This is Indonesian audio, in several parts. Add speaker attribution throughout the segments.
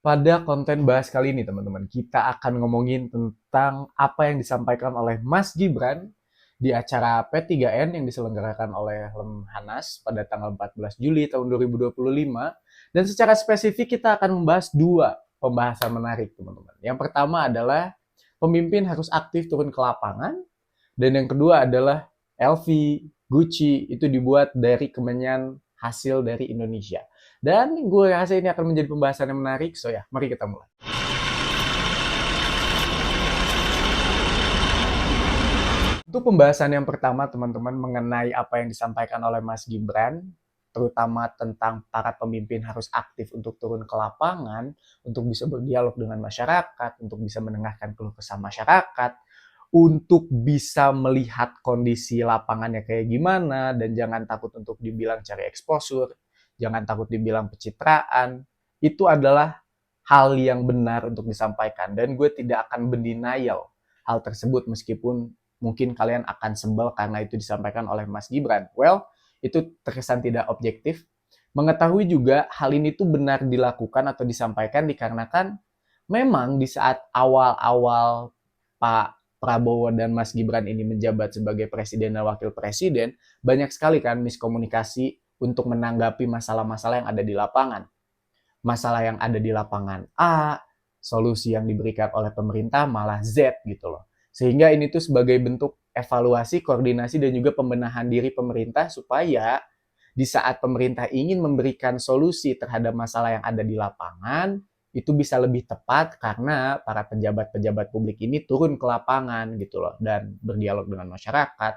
Speaker 1: Pada konten bahas kali ini, teman-teman, kita akan ngomongin tentang apa yang disampaikan oleh Mas Gibran di acara P3N yang diselenggarakan oleh Lemhanas pada tanggal 14 Juli tahun 2025. Dan secara spesifik kita akan membahas dua pembahasan menarik, teman-teman. Yang pertama adalah pemimpin harus aktif turun ke lapangan, dan yang kedua adalah LV, Gucci itu dibuat dari kemenyan hasil dari Indonesia. Dan gue rasa ini akan menjadi pembahasan yang menarik, so ya, mari kita mulai. Untuk pembahasan yang pertama, teman-teman, mengenai apa yang disampaikan oleh Mas Gibran, terutama tentang para pemimpin harus aktif untuk turun ke lapangan, untuk bisa berdialog dengan masyarakat, untuk bisa mendengarkan keluh kesah masyarakat, untuk bisa melihat kondisi lapangannya kayak gimana, dan jangan takut untuk dibilang cari exposure, jangan takut dibilang pencitraan. Itu adalah hal yang benar untuk disampaikan, dan gue tidak akan berdenial hal tersebut meskipun mungkin kalian akan sebel karena itu disampaikan oleh Mas Gibran. Well, itu terkesan tidak objektif. Mengetahui juga hal ini tuh benar dilakukan atau disampaikan dikarenakan memang di saat awal-awal Pak Prabowo dan Mas Gibran ini menjabat sebagai presiden dan wakil presiden, banyak sekali kan miskomunikasi untuk menanggapi masalah-masalah yang ada di lapangan. Masalah yang ada di lapangan A, solusi yang diberikan oleh pemerintah malah Z gitu loh. Sehingga ini tuh sebagai bentuk evaluasi, koordinasi, dan juga pembenahan diri pemerintah supaya di saat pemerintah ingin memberikan solusi terhadap masalah yang ada di lapangan, itu bisa lebih tepat karena para pejabat-pejabat publik ini turun ke lapangan gitu loh dan berdialog dengan masyarakat,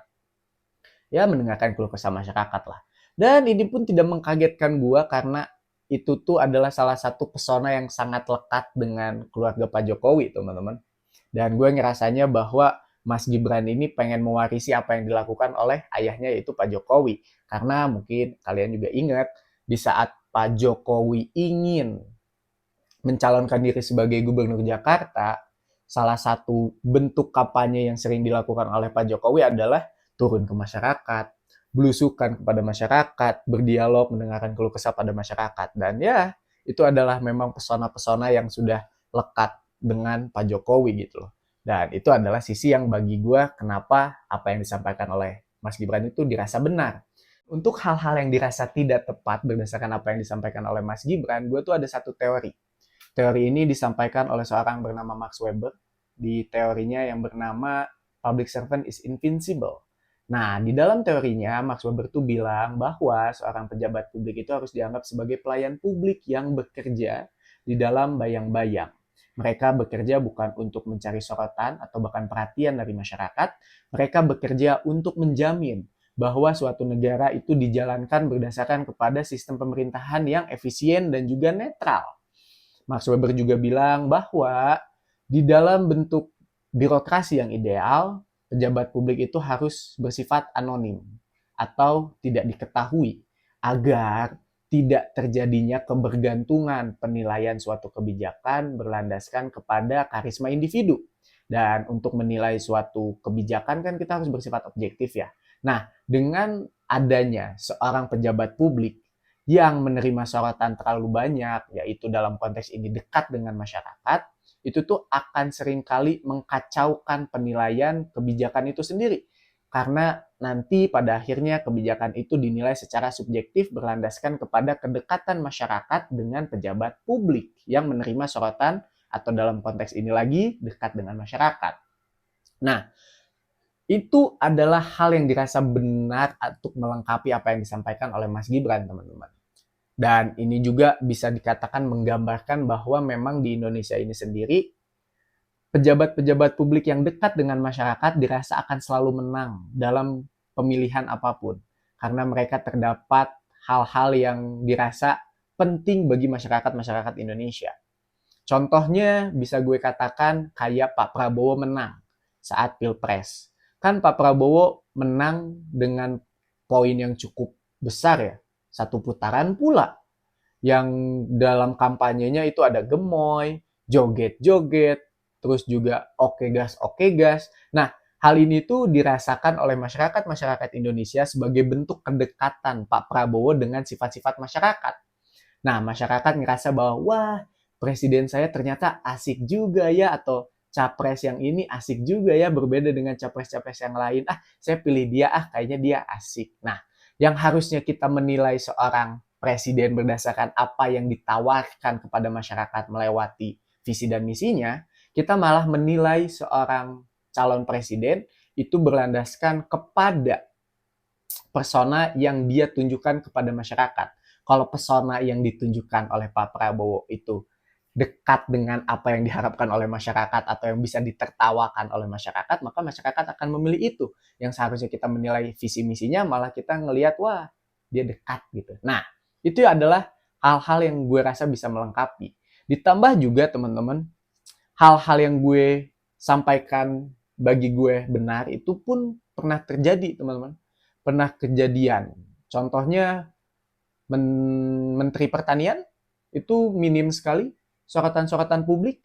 Speaker 1: ya mendengarkan keluh kesah masyarakat lah. Dan ini pun tidak mengkagetkan gua karena itu tuh adalah salah satu pesona yang sangat lekat dengan keluarga Pak Jokowi, teman-teman. Dan gue ngerasanya bahwa Mas Gibran ini pengen mewarisi apa yang dilakukan oleh ayahnya yaitu Pak Jokowi. Karena mungkin kalian juga ingat di saat Pak Jokowi ingin mencalonkan diri sebagai gubernur Jakarta, salah satu bentuk kampanye yang sering dilakukan oleh Pak Jokowi adalah turun ke masyarakat, belusukan kepada masyarakat, berdialog, mendengarkan keluh kesah pada masyarakat. Dan ya, itu adalah memang pesona-pesona yang sudah lekat dengan Pak Jokowi gitu loh. Dan itu adalah sisi yang bagi gue kenapa apa yang disampaikan oleh Mas Gibran itu dirasa benar. Untuk hal-hal yang dirasa tidak tepat berdasarkan apa yang disampaikan oleh Mas Gibran, gue tuh ada satu teori. Teori ini disampaikan oleh seorang bernama Max Weber di teorinya yang bernama Public Servant is Invincible. Nah, di dalam teorinya, Max Weber tuh bilang bahwa seorang pejabat publik itu harus dianggap sebagai pelayan publik yang bekerja di dalam bayang-bayang. Mereka bekerja bukan untuk mencari sorotan atau bahkan perhatian dari masyarakat, mereka bekerja untuk menjamin bahwa suatu negara itu dijalankan berdasarkan kepada sistem pemerintahan yang efisien dan juga netral. Max Weber juga bilang bahwa di dalam bentuk birokrasi yang ideal, pejabat publik itu harus bersifat anonim atau tidak diketahui agar tidak terjadinya kebergantungan penilaian suatu kebijakan berlandaskan kepada karisma individu. Dan untuk menilai suatu kebijakan kan kita harus bersifat objektif ya. Nah, dengan adanya seorang pejabat publik yang menerima sorotan terlalu banyak, yaitu dalam konteks ini dekat dengan masyarakat, itu tuh akan seringkali mengkacaukan penilaian kebijakan itu sendiri. Karena nanti pada akhirnya kebijakan itu dinilai secara subjektif berlandaskan kepada kedekatan masyarakat dengan pejabat publik yang menerima sorotan atau dalam konteks ini lagi dekat dengan masyarakat. Nah, itu adalah hal yang dirasa benar untuk melengkapi apa yang disampaikan oleh Mas Gibran, teman-teman. Dan ini juga bisa dikatakan menggambarkan bahwa memang di Indonesia ini sendiri, pejabat-pejabat publik yang dekat dengan masyarakat dirasa akan selalu menang dalam pemilihan apapun. Karena mereka terdapat hal-hal yang dirasa penting bagi masyarakat-masyarakat Indonesia. Contohnya bisa gue katakan kayak Pak Prabowo menang saat Pilpres. Kan Pak Prabowo menang dengan poin yang cukup besar ya. Satu putaran pula. Yang dalam kampanyenya itu ada gemoy, joget-joget, terus juga oke gas. Nah, hal ini tuh dirasakan oleh masyarakat-masyarakat Indonesia sebagai bentuk kedekatan Pak Prabowo dengan sifat-sifat masyarakat. Nah, masyarakat ngerasa bahwa, wah, presiden saya ternyata asik juga ya, atau capres yang ini asik juga ya, berbeda dengan capres-capres yang lain. Saya pilih dia, kayaknya dia asik. Nah, yang harusnya kita menilai seorang presiden berdasarkan apa yang ditawarkan kepada masyarakat melewati visi dan misinya, kita malah menilai seorang calon presiden itu berlandaskan kepada persona yang dia tunjukkan kepada masyarakat. Kalau persona yang ditunjukkan oleh Pak Prabowo itu dekat dengan apa yang diharapkan oleh masyarakat atau yang bisa ditertawakan oleh masyarakat, maka masyarakat akan memilih itu. Yang seharusnya kita menilai visi misinya, malah kita ngelihat, wah, dia dekat gitu. Nah, itu adalah hal-hal yang gue rasa bisa melengkapi. Ditambah juga teman-teman, hal-hal yang gue sampaikan bagi gue benar itu pun pernah terjadi, teman-teman. Pernah kejadian. Contohnya, Menteri Pertanian itu minim sekali sorotan-sorotan publik.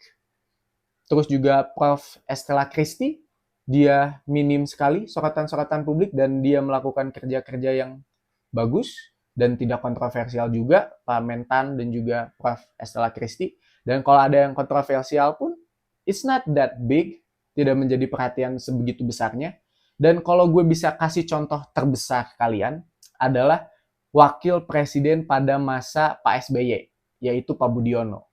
Speaker 1: Terus juga Prof. Estela Christie, dia minim sekali sorotan-sorotan publik dan dia melakukan kerja-kerja yang bagus dan tidak kontroversial juga, Pak Mentan dan juga Prof. Estela Christie. Dan kalau ada yang kontroversial pun, it's not that big, tidak menjadi perhatian sebegitu besarnya. Dan kalau gue bisa kasih contoh terbesar kalian, adalah wakil presiden pada masa Pak SBY, yaitu Pak Budiono.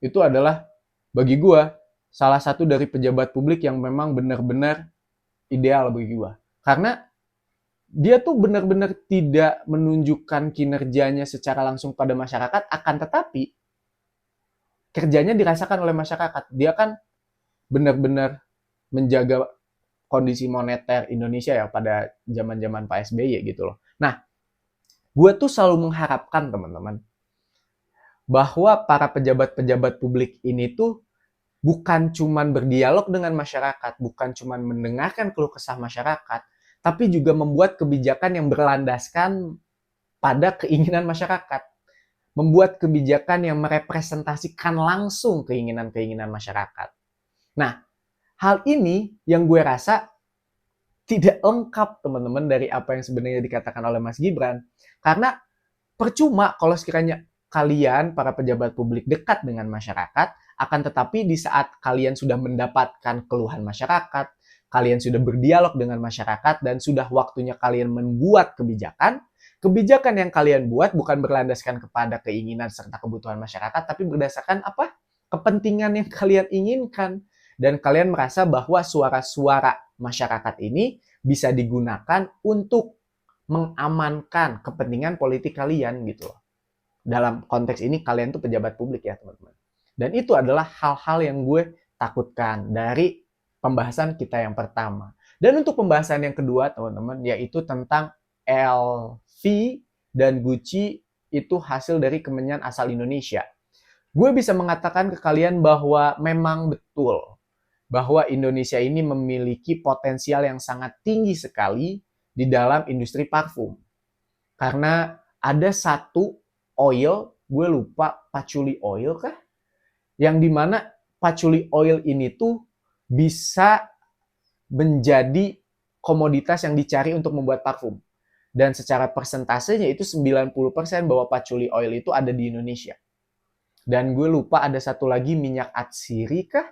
Speaker 1: Itu adalah bagi gue salah satu dari pejabat publik yang memang benar-benar ideal bagi gue. Karena dia tuh benar-benar tidak menunjukkan kinerjanya secara langsung pada masyarakat, akan tetapi kerjanya dirasakan oleh masyarakat. Dia kan benar-benar menjaga kondisi moneter Indonesia ya pada zaman-zaman Pak SBY gitu loh. Nah, gue tuh selalu mengharapkan teman-teman bahwa para pejabat-pejabat publik ini tuh bukan cuman berdialog dengan masyarakat, bukan cuman mendengarkan keluh kesah masyarakat, tapi juga membuat kebijakan yang berlandaskan pada keinginan masyarakat. Membuat kebijakan yang merepresentasikan langsung keinginan-keinginan masyarakat. Nah, hal ini yang gue rasa tidak lengkap teman-teman dari apa yang sebenarnya dikatakan oleh Mas Gibran. Karena percuma kalau sekiranya kalian, para pejabat publik, dekat dengan masyarakat, akan tetapi di saat kalian sudah mendapatkan keluhan masyarakat, kalian sudah berdialog dengan masyarakat, dan sudah waktunya kalian membuat kebijakan, kebijakan yang kalian buat bukan berlandaskan kepada keinginan serta kebutuhan masyarakat, tapi berdasarkan apa? Kepentingan yang kalian inginkan. Dan kalian merasa bahwa suara-suara masyarakat ini bisa digunakan untuk mengamankan kepentingan politik kalian gitu loh. Dalam konteks ini kalian tuh pejabat publik ya teman-teman. Dan itu adalah hal-hal yang gue takutkan dari pembahasan kita yang pertama. Dan untuk pembahasan yang kedua teman-teman, yaitu tentang LV dan Gucci itu hasil dari kemenyan asal Indonesia. Gue bisa mengatakan ke kalian bahwa memang betul bahwa Indonesia ini memiliki potensial yang sangat tinggi sekali di dalam industri parfum. Karena ada satu oil, gue lupa patchouli oil kah? Yang dimana patchouli oil ini tuh bisa menjadi komoditas yang dicari untuk membuat parfum. Dan secara persentasenya itu 90% bahwa patchouli oil itu ada di Indonesia. Dan gue lupa ada satu lagi minyak atsiri kah?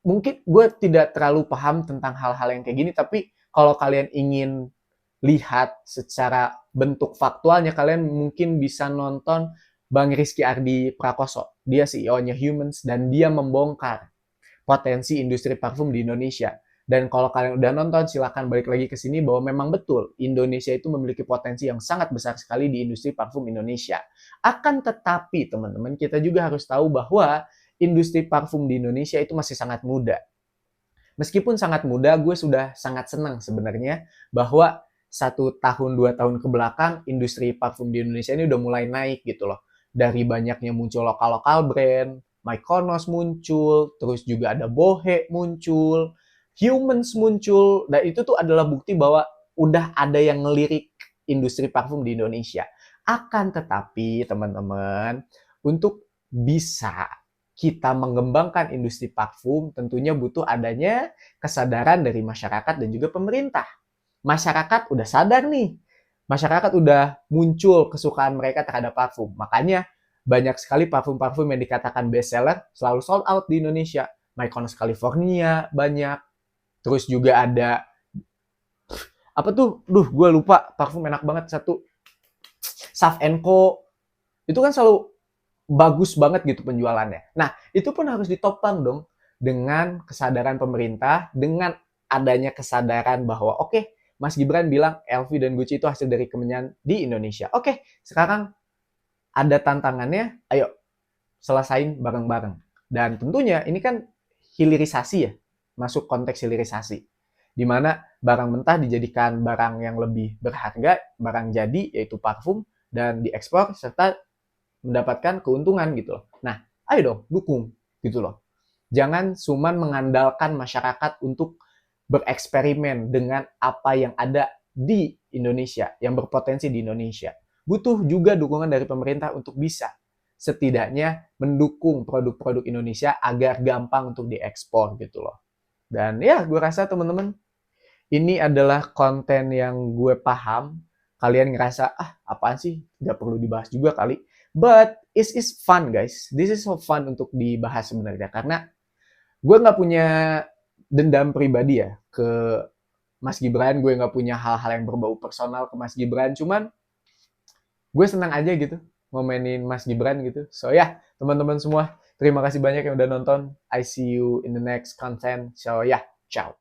Speaker 1: Mungkin gue tidak terlalu paham tentang hal-hal yang kayak gini, tapi kalau kalian ingin lihat secara bentuk faktualnya, kalian mungkin bisa nonton Bang Rizky Ardi Prakoso. Dia CEO-nya Humans dan dia membongkar potensi industri parfum di Indonesia. Dan kalau kalian udah nonton, silahkan balik lagi ke sini bahwa memang betul Indonesia itu memiliki potensi yang sangat besar sekali di industri parfum Indonesia. Akan tetapi teman-teman, kita juga harus tahu bahwa industri parfum di Indonesia itu masih sangat muda. Meskipun sangat muda, gue sudah sangat senang sebenarnya bahwa 1 tahun 2 tahun ke belakang industri parfum di Indonesia ini udah mulai naik gitu loh. Dari banyaknya muncul lokal-lokal brand, Mykonos muncul, terus juga ada Bohe muncul, Humans muncul, dan itu tuh adalah bukti bahwa udah ada yang ngelirik industri parfum di Indonesia. Akan tetapi teman-teman, untuk bisa kita mengembangkan industri parfum, tentunya butuh adanya kesadaran dari masyarakat dan juga pemerintah. Masyarakat udah sadar nih, masyarakat udah muncul kesukaan mereka terhadap parfum. Makanya banyak sekali parfum-parfum yang dikatakan best seller selalu sold out di Indonesia. Mykonos California banyak. Terus juga ada apa tuh? Gue lupa. Parfum enak banget satu. Saf Co. Itu kan selalu bagus banget gitu penjualannya. Nah, itu pun harus ditopang dong dengan kesadaran pemerintah, dengan adanya kesadaran bahwa oke, Mas Gibran bilang LV dan Gucci itu hasil dari kemenyan di Indonesia. Oke, sekarang ada tantangannya, ayo selesain bareng-bareng. Dan tentunya ini kan hilirisasi ya, masuk konteks hilirisasi. Di mana barang mentah dijadikan barang yang lebih berharga, barang jadi yaitu parfum, dan diekspor serta mendapatkan keuntungan gitu loh. Nah, ayo dong dukung gitu loh. Jangan cuman mengandalkan masyarakat untuk bereksperimen dengan apa yang ada di Indonesia, yang berpotensi di Indonesia. Butuh juga dukungan dari pemerintah untuk bisa setidaknya mendukung produk-produk Indonesia agar gampang untuk diekspor gitu loh. Dan ya, gue rasa teman-teman, ini adalah konten yang gue paham. Kalian ngerasa, apaan sih? Gak perlu dibahas juga kali. But it is fun guys. This is so fun untuk dibahas sebenarnya. Karena gue gak punya dendam pribadi ya ke Mas Gibran. Gue gak punya hal-hal yang berbau personal ke Mas Gibran. Cuman gue senang aja gitu ngomenin Mas Gibran gitu. So ya, teman-teman semua, terima kasih banyak yang udah nonton. I see you in the next content. So ya, ciao.